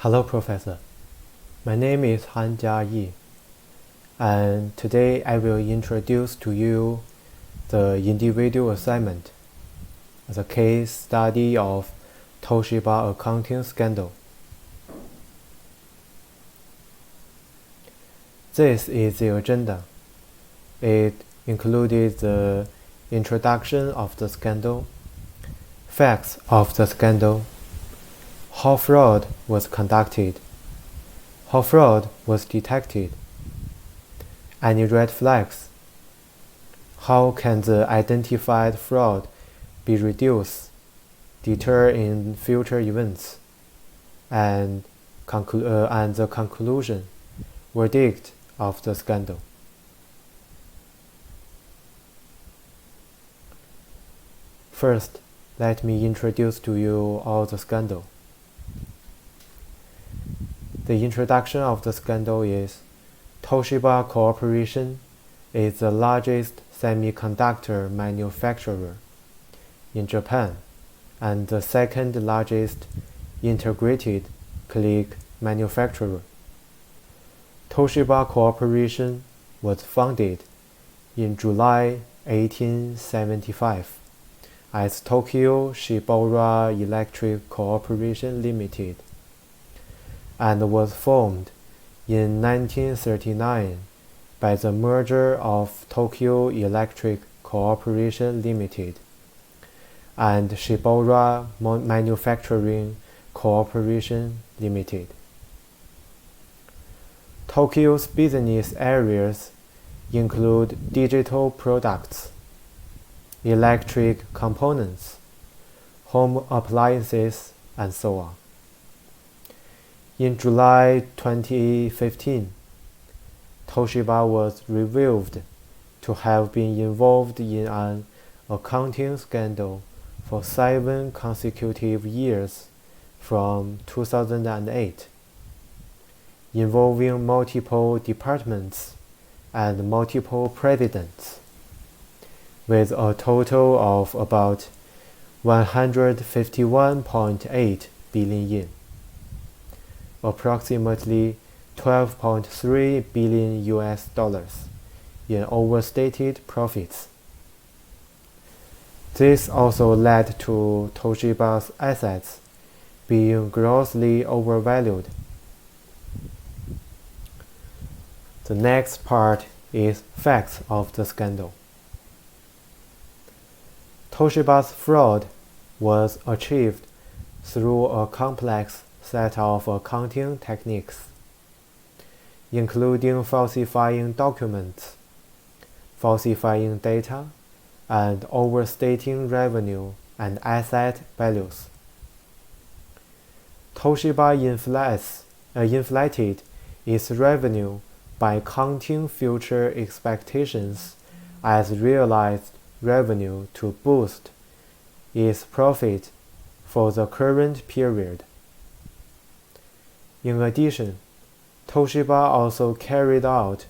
Hello, Professor. My name is Han Jiayi, and today I will introduce to you the individual assignment, the case study of Toshiba accounting scandal. This is the agenda. It included the introduction of the scandal, facts of the scandal, how fraud was conducted, how fraud was detected, any red flags, how can the identified fraud be reduced, deterred in future events, and the conclusion, verdict of the scandal. First, let me introduce to you all the scandal. The introduction of the scandal is Toshiba Corporation is the largest semiconductor manufacturer in Japan and the second largest integrated click manufacturer. Toshiba Corporation was founded in July 1875 as Tokyo Shibora Electric Corporation Limited and was formed in 1939 by the merger of Tokyo Electric Corporation Limited and Shibora Manufacturing Corporation Limited. Tokyo's business areas include digital products, electric components, home appliances, and so on. In July 2015, Toshiba was revealed to have been involved in an accounting scandal for 7 consecutive years from 2008, involving multiple departments and multiple presidents, with a total of about 151.8 billion yen. Approximately $12.3 billion in overstated profits. This also led to Toshiba's assets being grossly overvalued. The next part is facts of the scandal. Toshiba's fraud was achieved through a complex set of accounting techniques, including falsifying documents, falsifying data, and overstating revenue and asset values. Toshiba inflated its revenue by counting future expectations as realized revenue to boost its profit for the current period. In addition, Toshiba also carried out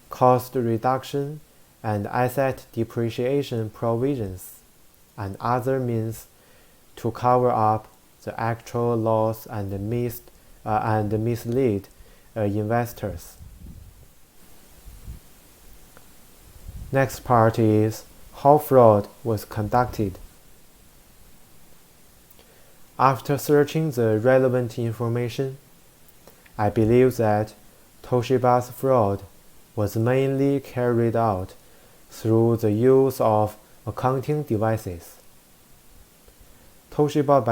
cost reduction and asset depreciation provisions and other means to cover up the actual loss and mislead investors. Next part is how fraud was conducted. After searching the relevant information, I believe that Toshiba's fraud was mainly carried out through the use of accounting devices. Toshiba,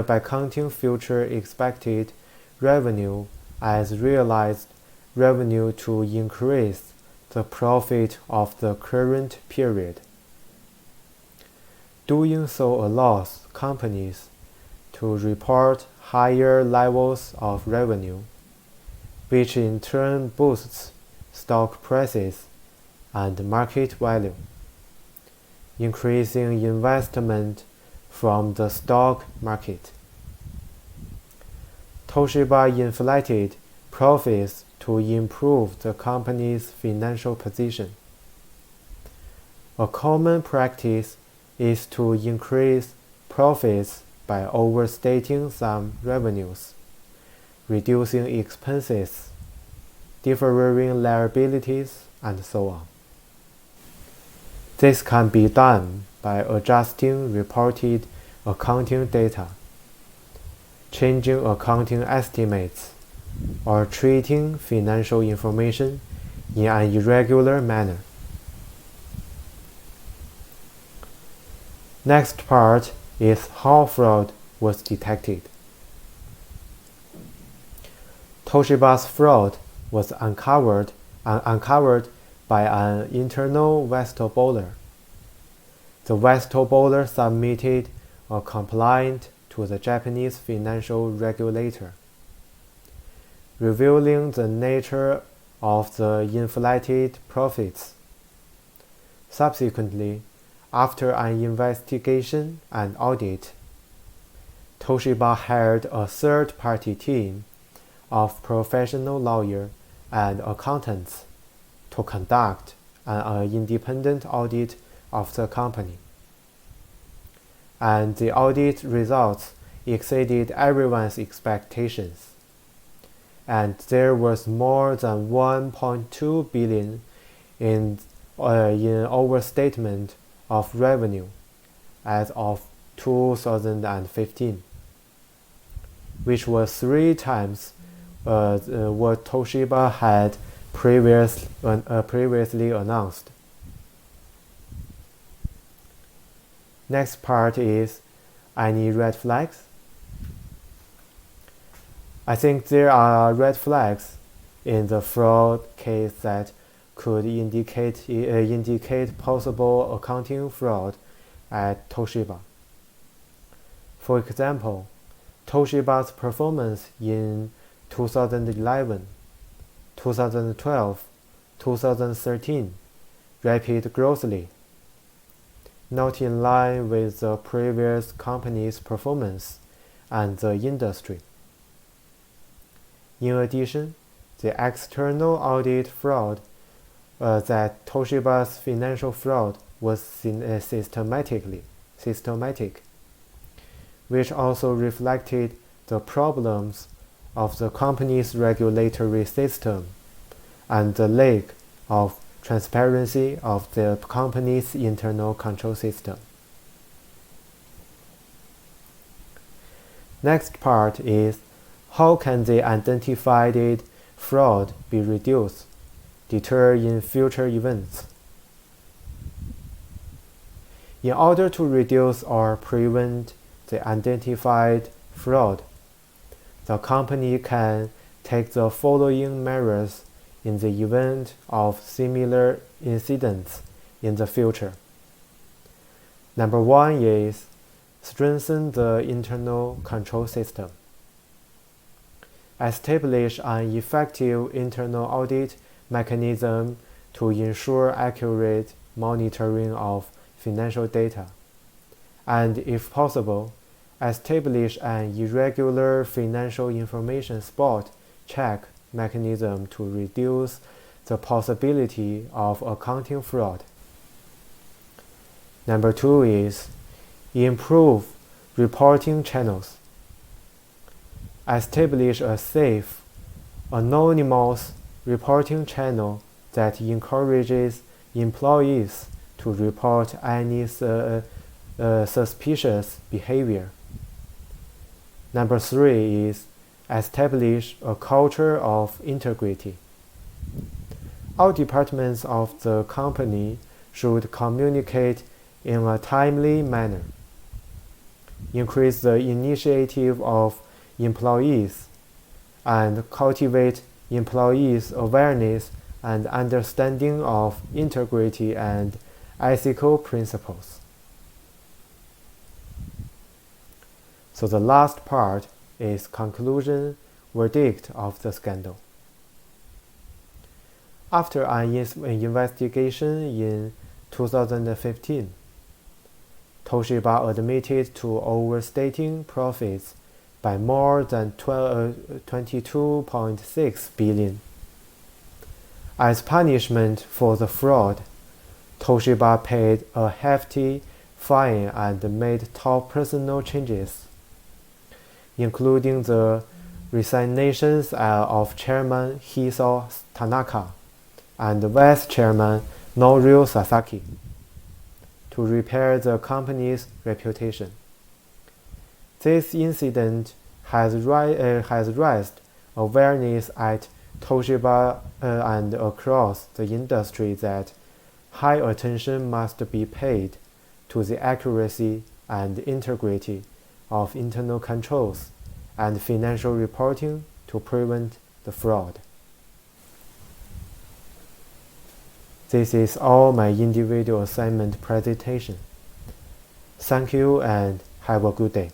by counting future expected revenue as realized revenue to increase the profit of the current period. Doing so allows companies to report higher levels of revenue, which in turn boosts stock prices and market value, increasing investment from the stock market. Toshiba inflated profits to improve the company's financial position. A common practice is to increase profits by overstating some revenues, reducing expenses, deferring liabilities, and so on. This can be done by adjusting reported accounting data, changing accounting estimates, or treating financial information in an irregular manner. Next part is how fraud was detected. Toshiba's fraud was uncovered by an internal whistleblower. The whistleblower submitted a complaint to the Japanese financial regulator, revealing the nature of the inflated profits. Subsequently, after an investigation and audit, Toshiba hired a third-party team of professional lawyers and accountants to conduct an independent audit of the company. And the audit results exceeded everyone's expectations. And there was more than 1.2 billion in overstatement of revenue as of 2015, which was 3 times what Toshiba had previously announced. Next part is any red flags. I think there are red flags in the fraud case that could indicate possible accounting fraud at Toshiba. For example, Toshiba's performance in 2011, 2012, 2013 rapid grossly, not in line with the previous company's performance and the industry. In addition, the external audit fraud that Toshiba's financial fraud was systematic, which also reflected the problems of the company's regulatory system and the lack of transparency of the company's internal control system. Next part is how can the identified fraud be reduced, deterred in future events? In order to reduce or prevent the identified fraud, the company can take the following measures in the event of similar incidents in the future. Number 1 is strengthen the internal control system. Establish an effective internal audit mechanism to ensure accurate monitoring of financial data, and if possible, establish an irregular financial information spot check mechanism to reduce the possibility of accounting fraud. Number 2 is improve reporting channels. Establish a safe, anonymous reporting channel that encourages employees to report any suspicious behavior. Number 3 is establish a culture of integrity. All departments of the company should communicate in a timely manner. Increase the initiative of employees and cultivate employees' awareness and understanding of integrity and ethical principles. So the last part is conclusion verdict of the scandal. After an investigation in 2015, Toshiba admitted to overstating profits by more than 22.6 billion. As punishment for the fraud, Toshiba paid a hefty fine and made top personnel changes, including the resignations of Chairman Hiso Tanaka and Vice Chairman Norio Sasaki to repair the company's reputation. This incident has raised awareness at Toshiba and across the industry that high attention must be paid to the accuracy and integrity of internal controls and financial reporting to prevent the fraud. This is all my individual assignment presentation. Thank you and have a good day.